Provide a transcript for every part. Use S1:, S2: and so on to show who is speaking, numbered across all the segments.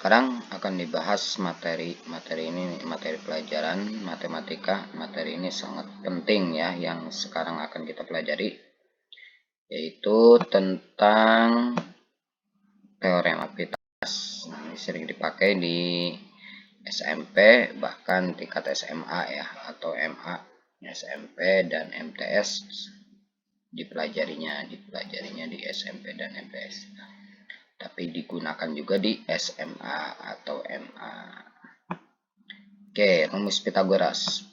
S1: Sekarang akan dibahas materi ini, materi pelajaran matematika. Materi ini sangat penting ya, yang sekarang akan kita pelajari, yaitu tentang teorema Pythagoras. Nah, ini sering dipakai di SMP, bahkan tingkat SMA ya, atau MA, SMP dan MTS dipelajarinya di SMP dan MTS. Tapi digunakan juga di SMA atau MA. Oke, rumus Pythagoras.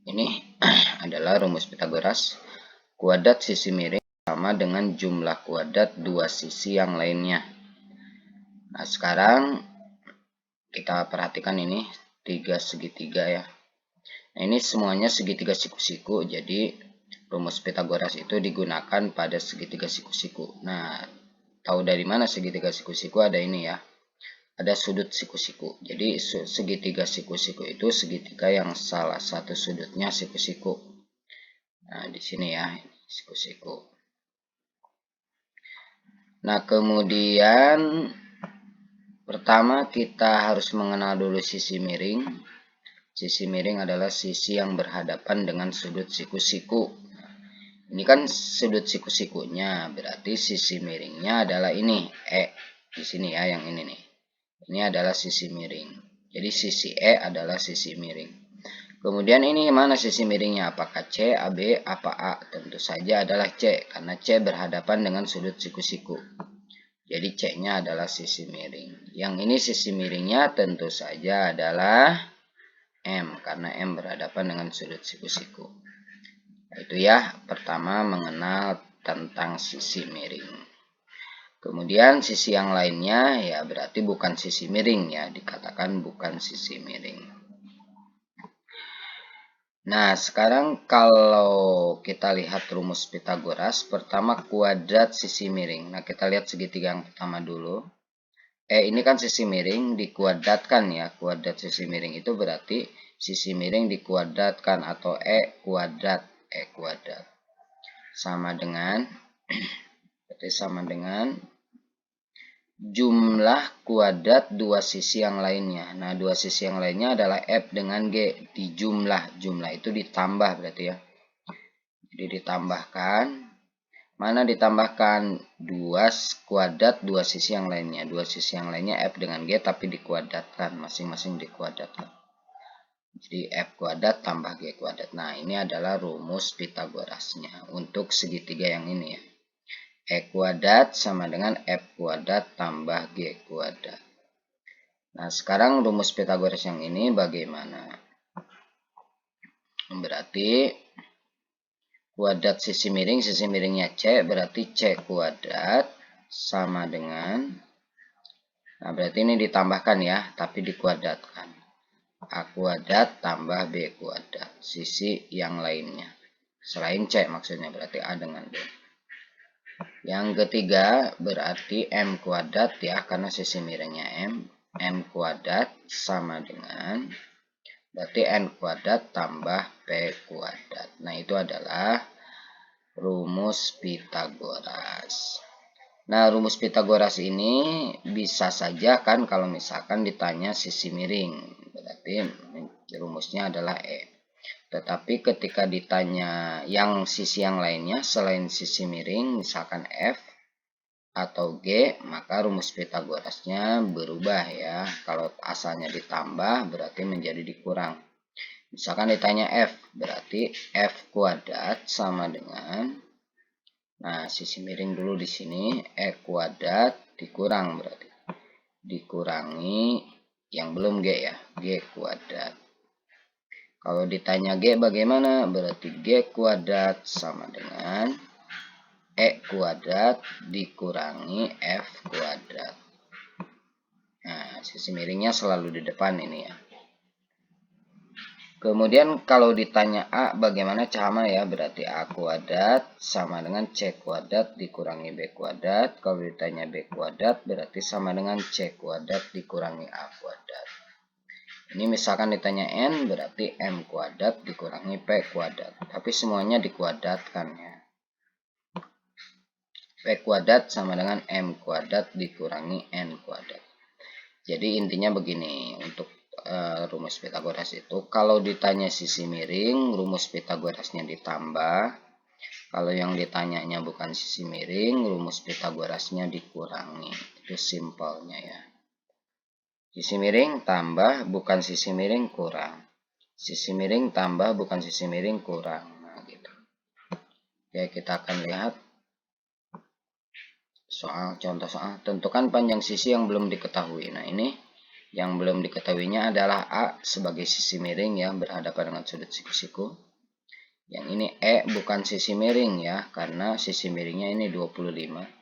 S1: Ini adalah rumus Pythagoras. Kuadrat sisi miring sama dengan jumlah kuadrat dua sisi yang lainnya. Nah, sekarang kita perhatikan ini tiga segitiga ya. Nah, ini semuanya segitiga siku-siku. Jadi rumus Pythagoras itu digunakan pada segitiga siku-siku. Nah, tahu dari mana segitiga siku-siku? Ada ini ya. Ada sudut siku-siku. Jadi segitiga siku-siku itu segitiga yang salah satu sudutnya siku-siku. Nah, di sini ya, siku-siku. Nah, kemudian pertama kita harus mengenal dulu sisi miring. Sisi miring adalah sisi yang berhadapan dengan sudut siku-siku. Ini kan sudut siku-sikunya, berarti sisi miringnya adalah ini, E. Di sini ya, yang ini nih. Ini adalah sisi miring. Jadi sisi E adalah sisi miring. Kemudian ini mana sisi miringnya? Apakah C, AB, apa A? Tentu saja adalah C, karena C berhadapan dengan sudut siku-siku. Jadi C-nya adalah sisi miring. Yang ini sisi miringnya tentu saja adalah M, karena M berhadapan dengan sudut siku-siku. Itu ya, pertama mengenal tentang sisi miring. Kemudian sisi yang lainnya ya berarti bukan sisi miring ya, dikatakan bukan sisi miring. Nah, sekarang kalau kita lihat rumus Pythagoras, pertama kuadrat sisi miring. Nah, kita lihat segitiga yang pertama dulu. Ini kan sisi miring dikuadratkan ya. Kuadrat sisi miring itu berarti sisi miring dikuadratkan atau E kuadrat. Sama dengan jumlah kuadrat dua sisi yang lainnya. Nah, dua sisi yang lainnya adalah F dengan G. Di jumlah itu ditambah berarti ya. Jadi ditambahkan. Mana ditambahkan? Kuadrat dua sisi yang lainnya. Dua sisi yang lainnya F dengan G tapi dikuadratkan. Masing-masing dikuadratkan. Jadi F kuadrat tambah G kuadrat. Nah, ini adalah rumus Pythagorasnya untuk segitiga yang ini ya. E kuadrat sama dengan F kuadrat tambah G kuadrat. Nah, sekarang rumus Pythagoras yang ini bagaimana? Berarti kuadrat sisi miringnya C, berarti C kuadrat sama dengan, nah berarti ini ditambahkan ya, tapi dikuadratkan. A kuadrat tambah B kuadrat, sisi yang lainnya. Selain C maksudnya, berarti A dengan B. Yang ketiga berarti M kuadrat ya, karena sisi miringnya M. M kuadrat sama dengan, berarti N kuadrat tambah P kuadrat. Nah, itu adalah rumus Pythagoras. Nah, rumus Pythagoras ini bisa saja kan kalau misalkan ditanya sisi miring. Berarti rumusnya adalah E. Tetapi ketika ditanya yang sisi yang lainnya selain sisi miring, misalkan F atau G, maka rumus Pythagorasnya berubah ya. Kalau asalnya ditambah berarti menjadi dikurang. Misalkan ditanya F, berarti F kuadrat sama dengan, nah sisi miring dulu di sini, E kuadrat dikurang berarti. Dikurangi yang belum G ya, G kuadrat. Kalau ditanya G bagaimana? Berarti G kuadrat sama dengan E kuadrat dikurangi F kuadrat. Nah, sisi miringnya selalu di depan ini ya. Kemudian kalau ditanya A bagaimana sama ya, berarti A kuadrat sama dengan C kuadrat dikurangi B kuadrat. Kalau ditanya B kuadrat berarti sama dengan C kuadrat dikurangi A kuadrat. Ini misalkan ditanya N berarti M kuadrat dikurangi P kuadrat. Tapi semuanya dikuadratkan ya. P kuadrat sama dengan M kuadrat dikurangi N kuadrat. Jadi intinya begini, untuk rumus Pitagoras itu kalau ditanya sisi miring, rumus Pitagorasnya ditambah. Kalau yang ditanyanya bukan sisi miring, rumus Pitagorasnya dikurangi. Itu simpelnya ya. Sisi miring tambah bukan sisi miring kurang. Sisi miring tambah bukan sisi miring kurang. Nah, gitu. Oke, kita akan lihat contoh soal. Tentukan panjang sisi yang belum diketahui. Nah, ini yang belum diketahuinya adalah A sebagai sisi miring ya, berhadapan dengan sudut siku-siku. Yang ini E bukan sisi miring ya, karena sisi miringnya ini 25.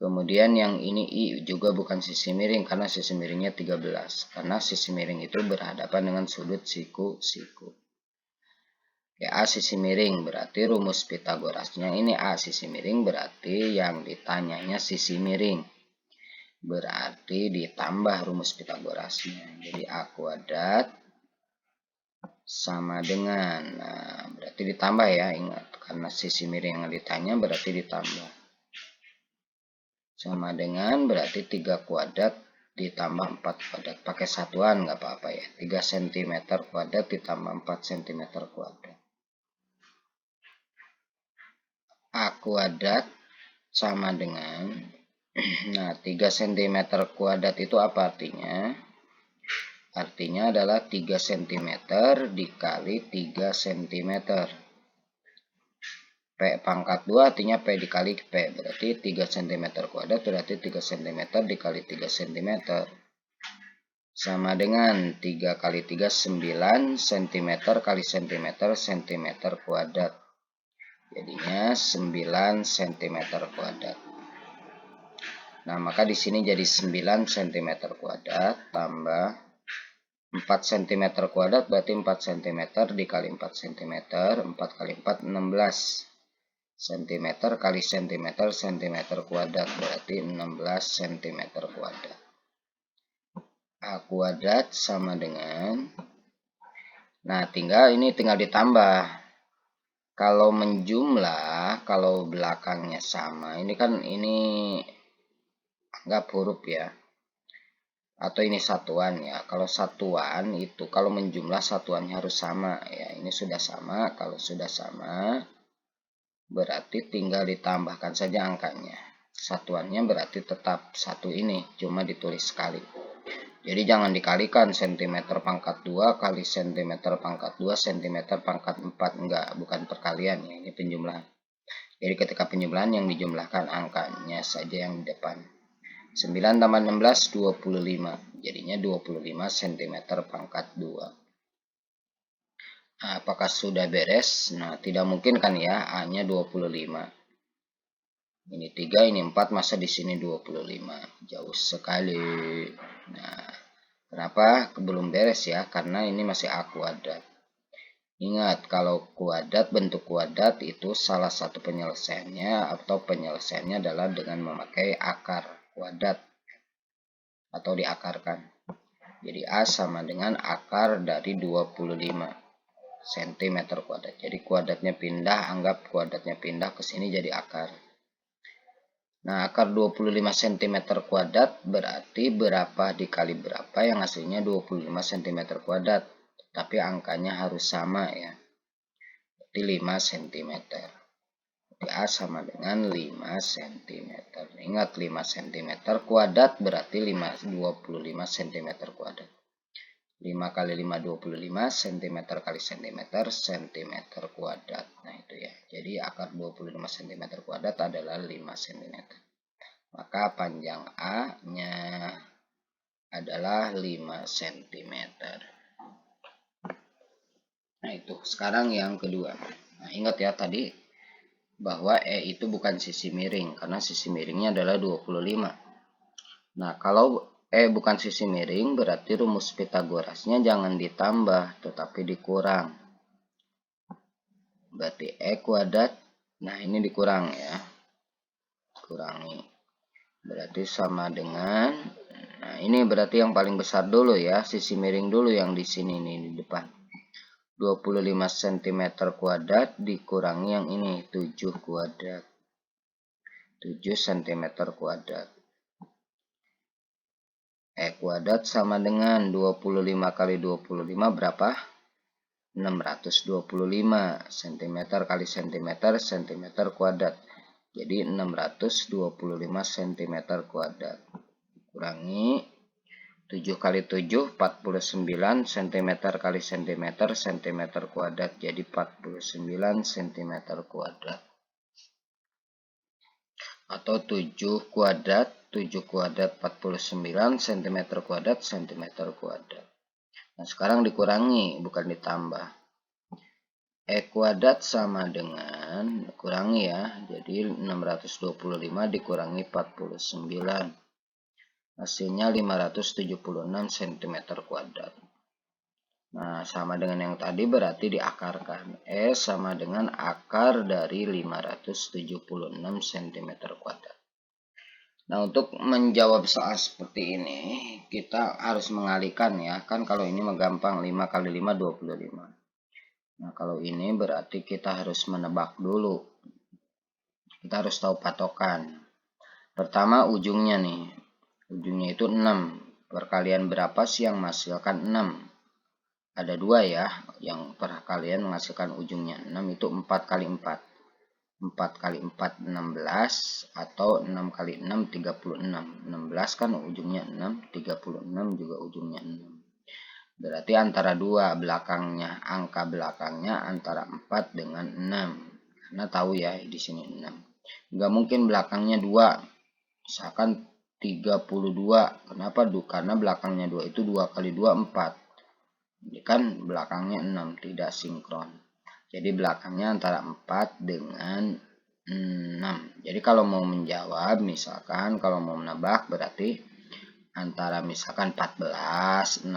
S1: Kemudian yang ini I juga bukan sisi miring karena sisi miringnya 13. Karena sisi miring itu berhadapan dengan sudut siku-siku. Oke, A sisi miring berarti rumus Pitagorasnya ini A sisi miring berarti yang ditanyanya sisi miring. Berarti ditambah rumus Pitagorasnya. Jadi A kuadrat sama dengan, nah berarti ditambah ya, ingat. Karena sisi miring yang ditanya berarti ditambah. Sama dengan berarti 3 kuadrat ditambah 4 kuadrat. Pakai satuan nggak apa-apa ya. 3 cm kuadrat ditambah 4 cm kuadrat. A kuadrat sama dengan, nah 3 cm kuadrat itu apa artinya? Artinya adalah 3 cm dikali 3 cm. P pangkat 2 artinya P dikali P. Berarti 3 cm kuadrat berarti 3 cm dikali 3 cm. Sama dengan 3 kali 3 9 cm kali cm cm kuadrat. Jadinya 9 cm kuadrat. Nah, maka di sini jadi 9 cm kuadrat tambah 4 cm kuadrat berarti 4 cm dikali 4 cm. 4 kali 4 16 cm kali cm cm kuadrat berarti 16 cm kuadrat. A kuadrat sama dengan, nah tinggal ditambah. Kalau menjumlah, kalau belakangnya sama, ini kan ini anggap huruf ya, atau ini satuan ya. Kalau satuan itu kalau menjumlah satuannya harus sama ya. Ini sudah sama. Kalau sudah sama berarti tinggal ditambahkan saja angkanya. Satuannya berarti tetap satu ini, cuma ditulis sekali. Jadi jangan dikalikan cm pangkat 2 kali cm pangkat 2 cm pangkat 4. Enggak, bukan perkalian ya, ini penjumlahan. Jadi ketika penjumlahan yang dijumlahkan angkanya saja yang di depan. 9 tambah 16 25. Jadinya 25 cm pangkat 2. Nah, apakah sudah beres? Nah, tidak mungkin kan ya, A-nya 25. Ini 3, ini 4, masa di sini 25. Jauh sekali. Nah, kenapa belum beres ya? Karena ini masih A kuadrat. Ingat, kalau kuadrat, bentuk kuadrat itu salah satu penyelesaiannya atau penyelesaiannya adalah dengan memakai akar kuadrat atau diakarkan. Jadi A sama dengan akar dari 25 cm kuadrat. Jadi kuadratnya pindah, anggap kuadratnya pindah ke sini jadi akar. Nah, akar 25 cm kuadrat berarti berapa dikali berapa yang hasilnya 25 cm kuadrat. Tapi angkanya harus sama ya. Berarti 5 cm. Jadi A sama dengan 5 cm. Ingat 5 cm kuadrat berarti 25 cm kuadrat. 5 kali 5 25 cm kali cm cm kuadrat. Nah itu ya. Jadi akar 25 cm kuadrat adalah 5 cm. Maka panjang A-nya adalah 5 cm. Nah itu. Sekarang yang kedua. Nah ingat ya tadi bahwa E itu bukan sisi miring. Karena sisi miringnya adalah 25. Nah kalau E bukan sisi miring berarti rumus Pitagorasnya jangan ditambah tetapi dikurang. Berarti E kuadrat, nah ini dikurang ya. Kurangi. Berarti sama dengan, nah ini berarti yang paling besar dulu ya. Sisi miring dulu yang di sini nih di depan. 25 cm kuadrat dikurangi yang ini 7 kuadrat. 7 cm kuadrat. kuadrat sama dengan 25 kali 25 berapa? 625 cm kali cm, cm kuadrat. Jadi 625 cm kuadrat. Kurangi 7 kali 7, 49 cm kali cm, cm kuadrat. Jadi 49 cm kuadrat. Atau 7 kuadrat 49 cm kuadrat, cm kuadrat. Nah, sekarang dikurangi, bukan ditambah. Kuadrat sama dengan, kurangi ya, jadi 625 dikurangi 49. Hasilnya 576 cm kuadrat. Nah, sama dengan yang tadi berarti diakarkan. Sama dengan akar dari 576 cm kuadrat. Nah, untuk menjawab soal seperti ini, kita harus mengalihkan ya. Kan kalau ini mah gampang, 5 kali 5, 25. Nah, kalau ini berarti kita harus menebak dulu. Kita harus tahu patokan. Pertama, ujungnya nih. Ujungnya itu 6. Perkalian berapa sih yang menghasilkan 6? Ada 2 ya. Yang perkalian menghasilkan ujungnya 6 itu 4 kali 4. 4 kali 4 16 atau 6 kali 6 36. 16 kan ujungnya 6, 36 juga ujungnya 6. Berarti antara 2 belakangnya, angka belakangnya antara 4 dengan 6. Karena tahu ya di sini 6. Enggak mungkin belakangnya 2. Misalkan 32. Kenapa? Karena belakangnya 2 itu 2 kali 2 4. Ini kan belakangnya 6, tidak sinkron. Jadi belakangnya antara 4 dengan 6. Jadi kalau mau menjawab, misalkan kalau mau menebak berarti antara misalkan 14, 16,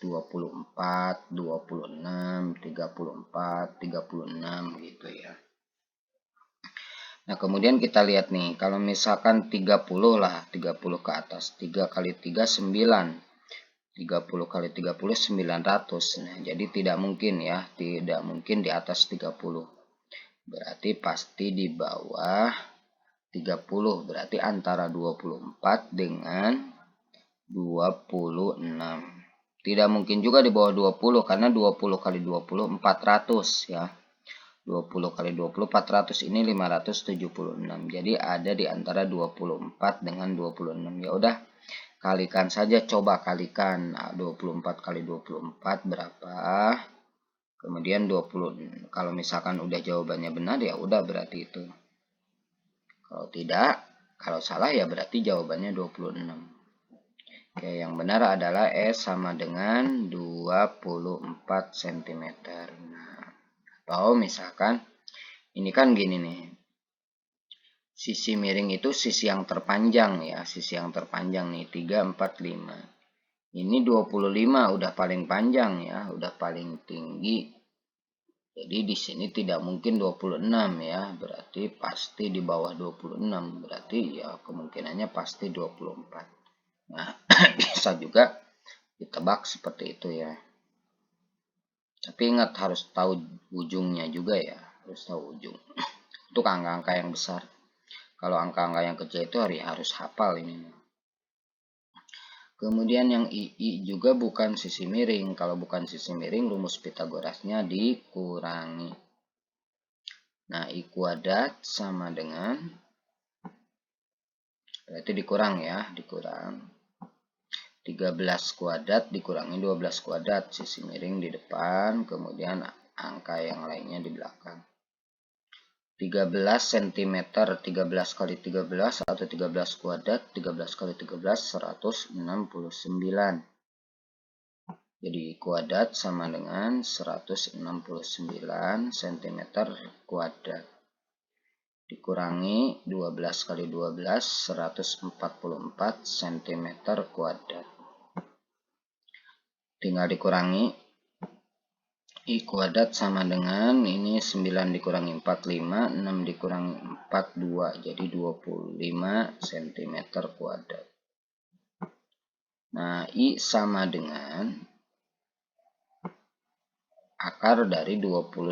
S1: 24, 26, 34, 36 gitu ya. Nah, kemudian kita lihat nih, kalau misalkan 30 lah, 30 ke atas, 3 kali 3, 9. 30 kali 30, 900. Nah, jadi tidak mungkin ya, tidak mungkin di atas 30. Berarti pasti di bawah 30. Berarti antara 24 dengan 26. Tidak mungkin juga di bawah 20, karena 20 kali 20, 400 ya. 20 kali 20 400, ini 576. Jadi ada di antara 24 dengan 26. Ya udah, kalikan saja, coba kalikan. Nah, 24 kali 24 berapa? Kemudian 20. Kalau misalkan udah jawabannya benar ya udah berarti itu. Kalau tidak, kalau salah ya berarti jawabannya 26. Oke, yang benar adalah sama dengan 24 cm. Nah, atau misalkan ini kan gini nih. Sisi miring itu sisi yang terpanjang ya. Sisi yang terpanjang nih. 3, 4, 5. Ini 25 udah paling panjang ya. Udah paling tinggi. Jadi di sini tidak mungkin 26 ya. Berarti pasti di bawah 26. Berarti ya kemungkinannya pasti 24. Nah, bisa juga ditebak seperti itu ya. Tapi ingat harus tahu ujungnya juga ya. Harus tahu ujung. Untuk angka-angka yang besar. Kalau angka-angka yang kecil itu harus hafal ini. Kemudian yang II juga bukan sisi miring. Kalau bukan sisi miring, rumus Pitagorasnya dikurangi. Nah, I kuadrat sama dengan, berarti dikurang ya, dikurang 13 kuadrat dikurangi 12 kuadrat. Sisi miring di depan, kemudian angka yang lainnya di belakang. 13 cm, 13 kali 13 atau 13 kuadrat, 13 kali 13, 169. Jadi kuadrat sama dengan 169 cm kuadrat. Dikurangi 12 kali 12, 144 cm kuadrat. Tinggal dikurangi. I kuadrat sama dengan ini 9 dikurangi 45, 6 dikurangi 4, 2. Jadi 25 cm kuadrat. Nah, I sama dengan akar dari 25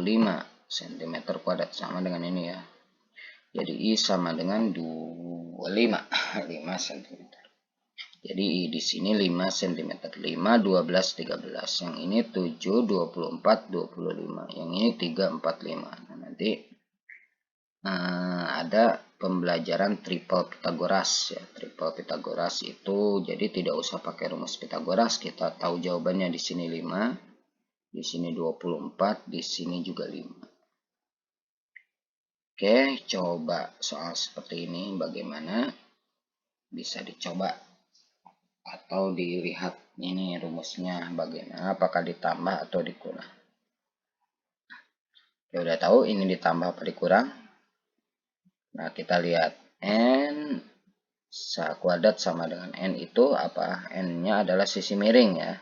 S1: cm kuadrat. Sama dengan ini ya. Jadi I sama dengan 25 5 cm. Jadi di sini 5 cm. 5, 12, 13. Yang ini 7, 24, 25. Yang ini 3, 45. Nah, nanti ada pembelajaran triple Pitagoras ya. Triple Pitagoras itu jadi tidak usah pakai rumus Pitagoras, kita tahu jawabannya di sini 5, di sini 24, di sini juga 5. Oke, coba soal seperti ini bagaimana? Bisa dicoba atau dilihat ini rumusnya bagaimana, apakah ditambah atau dikurang. Ya udah tahu ini ditambah apa dikurang. Nah, kita lihat n kuadrat sama dengan n itu apa? N-nya adalah sisi miring ya.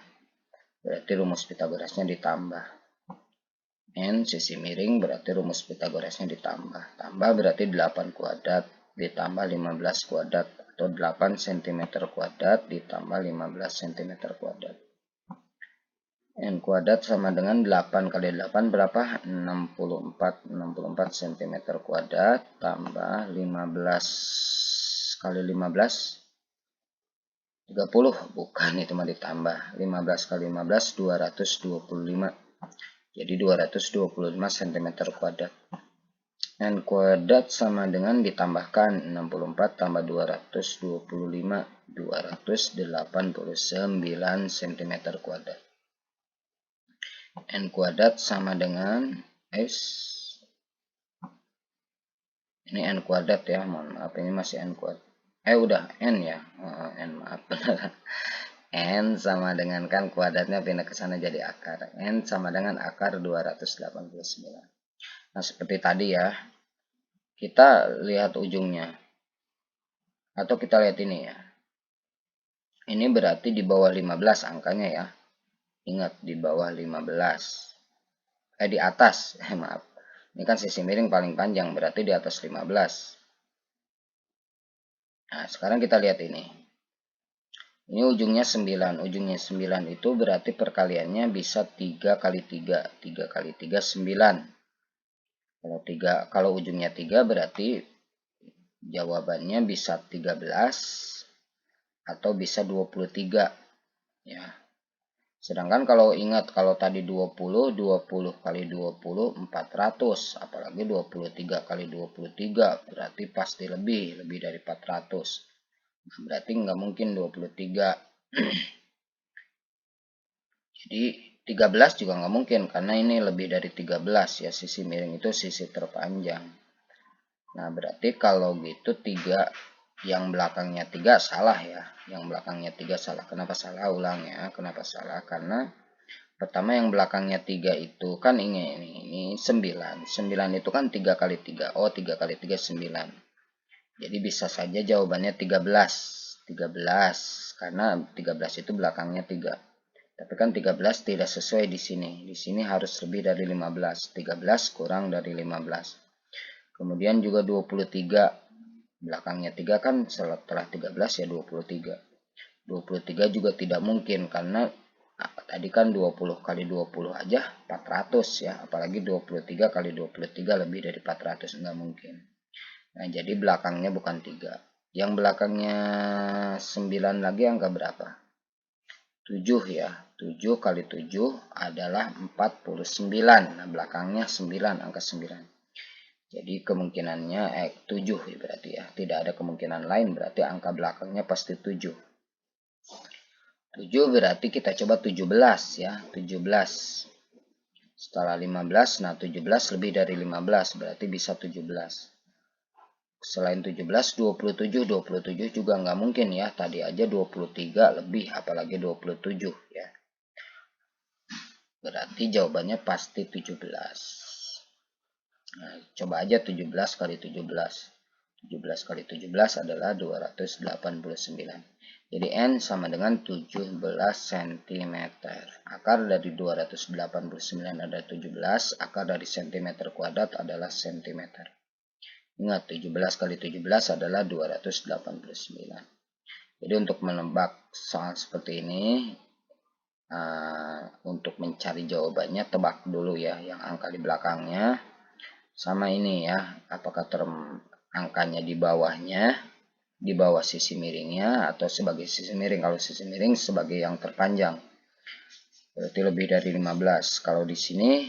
S1: Berarti rumus Pitagorasnya ditambah. N sisi miring berarti rumus Pitagorasnya ditambah. Tambah berarti 8 kuadrat ditambah 15 kuadrat atau 8 cm kuadrat ditambah 15 cm kuadrat. N kuadrat sama dengan 8 kali 8 berapa? 64 cm kuadrat tambah 15 kali 15 30, bukan, itu mah ditambah. 15 kali 15 225. Jadi 225 cm kuadrat. N kuadrat sama dengan ditambahkan 64 tambah 225 289 cm kuadrat. N kuadrat sama dengan ini N kuadrat ya, mohon maaf ini masih N kuadrat. Udah N ya, N, maaf. N sama dengan, kan kuadratnya pindah ke sana jadi akar. N sama dengan akar 289. Nah, seperti tadi ya, kita lihat ujungnya atau kita lihat ini ya, ini berarti di bawah 15 angkanya ya. Ingat, di bawah 15. Di atas, maaf. Ini kan sisi miring paling panjang, berarti di atas 15. Nah, sekarang kita lihat ini. Ini ujungnya 9. Ujungnya 9 itu berarti perkaliannya bisa 3 kali 3. 3 kali 3, 9. Kalau ujungnya 3 berarti jawabannya bisa 13 atau bisa 23. Ya. Sedangkan kalau ingat, kalau tadi 20 kali 20 400, apalagi 23 kali 23 berarti pasti lebih dari 400. Nah, berarti nggak mungkin 23. Jadi 13 juga nggak mungkin karena ini lebih dari 13 ya, sisi miring itu sisi terpanjang. Nah, berarti kalau gitu 3 yang belakangnya 3 salah ya. Yang belakangnya 3 salah. Kenapa salah? Ulang ya. Kenapa salah? Karena pertama yang belakangnya 3 itu kan ini 9. 9 itu kan 3 kali 3. Oh, 3 kali 3 9. Jadi bisa saja jawabannya 13. 13 karena 13 itu belakangnya 3. Tapi kan 13 tidak sesuai di sini. Di sini harus lebih dari 15. 13 kurang dari 15. Kemudian juga 23. Belakangnya 3 kan setelah 13 ya 23. 23 juga tidak mungkin karena tadi kan 20 kali 20 aja 400 ya. Apalagi 23 kali 23 lebih dari 400. Enggak mungkin. Nah, jadi belakangnya bukan 3. Yang belakangnya 9 lagi angka berapa? 7 ya. 7 kali 7 adalah 49. Nah, belakangnya 9, angka 9. Jadi kemungkinannya 7 ya berarti ya. Tidak ada kemungkinan lain, berarti angka belakangnya pasti 7. 7 berarti kita coba 17 ya. 17. Setelah 15, nah 17 lebih dari 15 berarti bisa 17. Selain 17, 27 juga nggak mungkin ya. Tadi aja 23 lebih, apalagi 27 ya. Berarti jawabannya pasti 17. Nah, coba aja 17 kali 17. 17 kali 17 adalah 289. Jadi N sama dengan 17 cm. Akar dari 289 adalah 17. Akar dari cm kuadrat adalah cm. Ingat, 17 kali 17 adalah 289. Jadi untuk menebak soal seperti ini, untuk mencari jawabannya, tebak dulu ya yang angka di belakangnya. Sama ini ya, apakah angkanya di bawahnya di bawah sisi miringnya atau sebagai sisi miring. Kalau sisi miring sebagai yang terpanjang, berarti lebih dari 15. Kalau di sini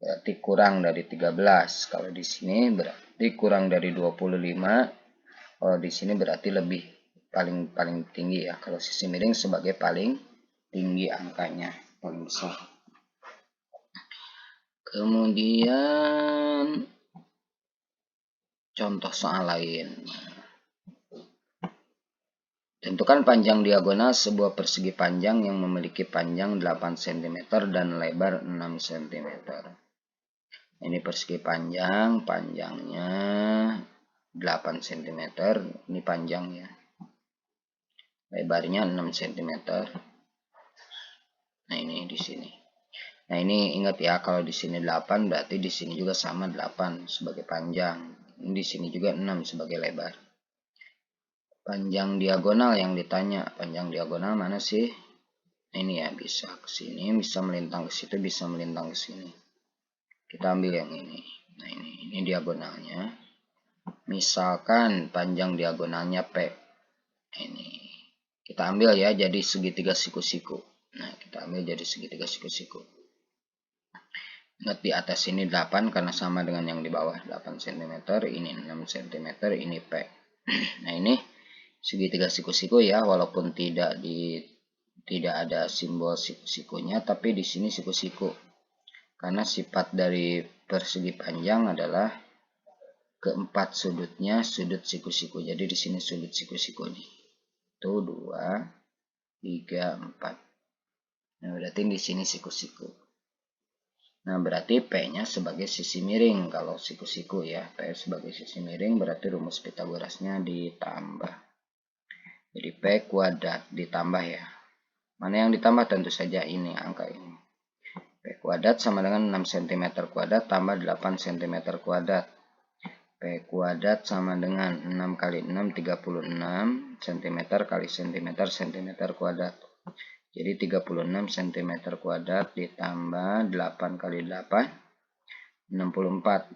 S1: berarti kurang dari 13. Kalau di sini berarti kurang dari 25. Kalau di sini berarti lebih, paling tinggi ya. Kalau sisi miring sebagai paling tinggi angkanya, paling besar. Kemudian contoh soal lain. Tentukan panjang diagonal sebuah persegi panjang yang memiliki panjang 8 cm dan lebar 6 cm. Ini persegi panjang, panjangnya 8 cm, ini panjangnya. Lebarnya 6 cm. Nah, ini di sini. Nah, ini ingat ya, kalau di sini 8 berarti di sini juga sama 8 sebagai panjang. Ini di sini juga 6 sebagai lebar. Panjang diagonal yang ditanya, panjang diagonal mana sih? Nah, ini ya, bisa ke sini, bisa melintang ke situ, bisa melintang ke sini. Kita ambil yang ini. Nah, ini diagonalnya. Misalkan panjang diagonalnya P. Ini kita ambil ya jadi segitiga siku-siku. Nah, kita ambil jadi segitiga siku-siku. Ingat di atas ini 8 karena sama dengan yang di bawah, 8 cm, ini 6 cm, ini P. Nah, ini segitiga siku-siku ya, walaupun tidak ada simbol siku-sikunya, tapi di sini siku-siku. Karena sifat dari persegi panjang adalah keempat sudutnya sudut siku-siku. Jadi di sini sudut siku-siku nih. Itu 2, 3, 4. Nah, berarti di sini siku-siku. Nah, berarti P-nya sebagai sisi miring. Kalau siku-siku ya, P sebagai sisi miring berarti rumus Pitagorasnya ditambah. Jadi P kuadrat ditambah ya. Mana yang ditambah? Tentu saja ini, angka ini. P kuadrat sama dengan 6 cm kuadrat tambah 8 cm kuadrat. P kuadrat sama dengan 6 kali 6, 36 cm kali cm kuadrat. Jadi 36 cm kuadrat ditambah 8 kali 8, 64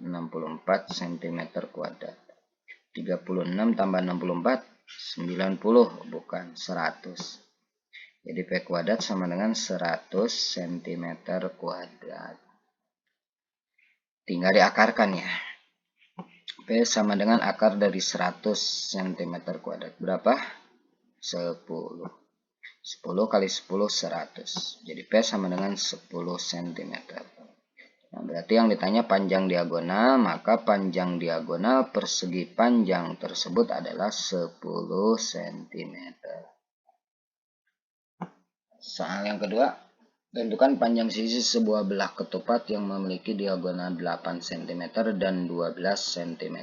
S1: cm kuadrat. 36 tambah 64, 90, bukan 100. Jadi P kuadrat sama dengan 100 cm kuadrat. Tinggal diakarkan ya. P sama dengan akar dari 100 cm kuadrat. Berapa? 10. 10 kali 10, 100. Jadi P sama dengan 10 cm. Nah, berarti yang ditanya panjang diagonal, maka panjang diagonal persegi panjang tersebut adalah 10 cm. Soal yang kedua, tentukan panjang sisi sebuah belah ketupat yang memiliki diagonal 8 cm dan 12 cm.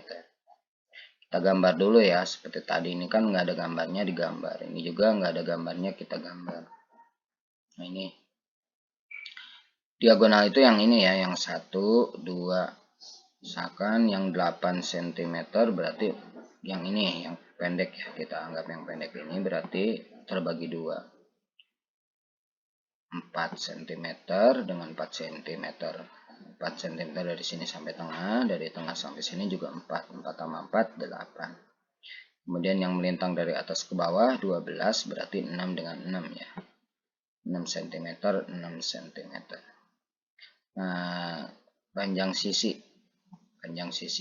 S1: Kita gambar dulu ya, seperti tadi ini kan nggak ada gambarnya digambar. Ini juga nggak ada gambarnya kita gambar. Nah, ini diagonal itu yang ini ya, yang 1, 2. Misalkan yang 8 cm berarti yang ini, yang pendek ya, kita anggap yang pendek ini berarti terbagi 2. 4 cm dengan 4 cm. 4 cm dari sini sampai tengah, dari tengah sampai sini juga 4. 4 tambah 4, 8. Kemudian yang melintang dari atas ke bawah 12 berarti 6 dengan 6 ya. 6 cm, 6 cm. Nah, panjang sisi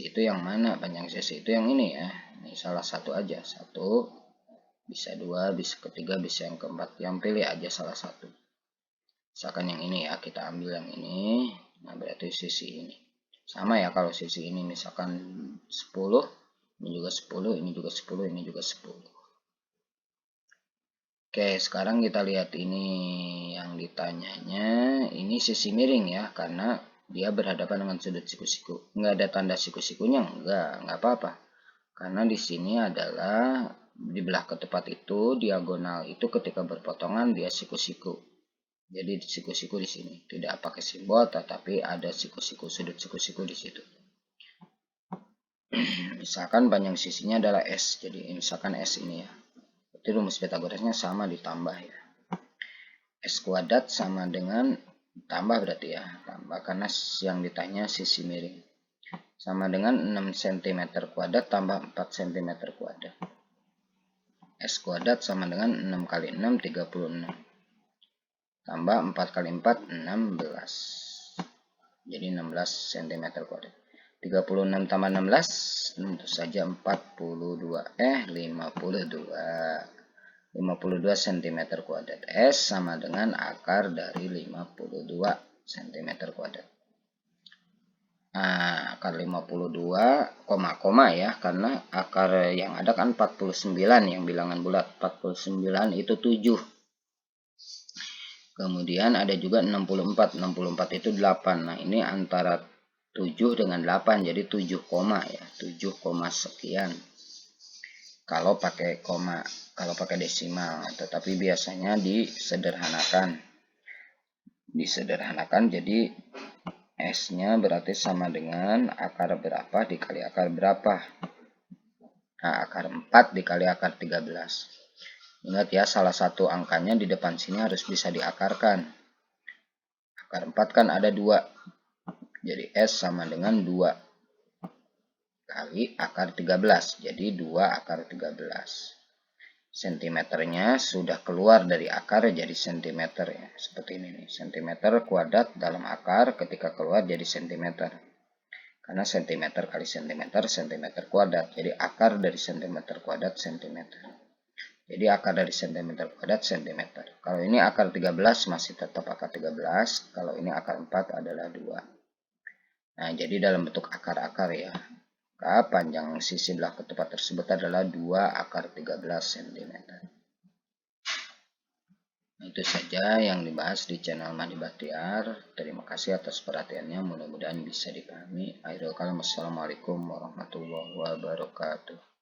S1: itu yang mana? Panjang sisi itu yang ini ya. Ini salah satu aja. 1, bisa 2, bisa ketiga, bisa yang keempat. Yang pilih aja salah satu. Misalkan yang ini ya, kita ambil yang ini. Nah, berarti sisi ini. Sama ya kalau sisi ini misalkan 10, ini juga 10, ini juga 10, ini juga 10. Oke, sekarang kita lihat ini yang ditanyanya. Ini sisi miring ya, karena dia berhadapan dengan sudut siku-siku. Nggak ada tanda siku-sikunya, nggak apa-apa. Karena di sini adalah di belah ketupat itu, diagonal itu ketika berpotongan dia siku-siku. Jadi siku-siku di sini tidak pakai simbol, tetapi ada siku-siku, sudut siku-siku di situ. Misalkan panjang sisinya adalah S, jadi misalkan S ini ya. Berarti rumus Pitagorasnya sama ditambah ya. S kuadrat sama dengan tambah berarti ya, tambah karena yang ditanya sisi miring. Sama dengan 6 cm kuadrat tambah 4 cm kuadrat. S kuadrat sama dengan 6 kali 6, 36. Tambah 4 kali 4, 16. Jadi 16 cm kuadrat. 36 tambah 16, tentu saja 52. 52. 52 cm kuadrat. S sama dengan akar dari 52 cm kuadrat. Nah, akar 52, koma ya, karena akar yang ada kan 49 yang bilangan bulat. 49 itu 7. Kemudian ada juga 64. 64 itu 8. Nah, ini antara 7 dengan 8, jadi 7 koma ya. 7 koma sekian. Kalau pakai koma, kalau pakai desimal, tetapi biasanya disederhanakan. Jadi S-nya berarti sama dengan akar berapa dikali akar berapa. Nah, akar 4 dikali akar 13. Ingat ya, salah satu angkanya di depan sini harus bisa diakarkan. Akar 4 kan ada 2. Jadi S sama dengan 2 kali akar 13. Jadi 2 akar 13. Sentimeternya sudah keluar dari akar jadi sentimeter ya. Seperti ini nih. Sentimeter kuadrat dalam akar ketika keluar jadi sentimeter. Karena sentimeter kali sentimeter, sentimeter kuadrat. Jadi akar dari sentimeter kuadrat, sentimeter. Jadi akar dari sentimeter kuadrat, sentimeter. Kalau ini akar 13 masih tetap akar 13. Kalau ini akar 4 adalah 2. Nah, jadi dalam bentuk akar-akar ya. Panjang sisi belah ketupat tersebut adalah 2 akar 13 cm. Itu saja yang dibahas di channel Madi Bahtiar. Terima kasih atas perhatiannya. Mudah-mudahan bisa dipahami. Akhirul kalam. Assalamualaikum warahmatullahi wabarakatuh.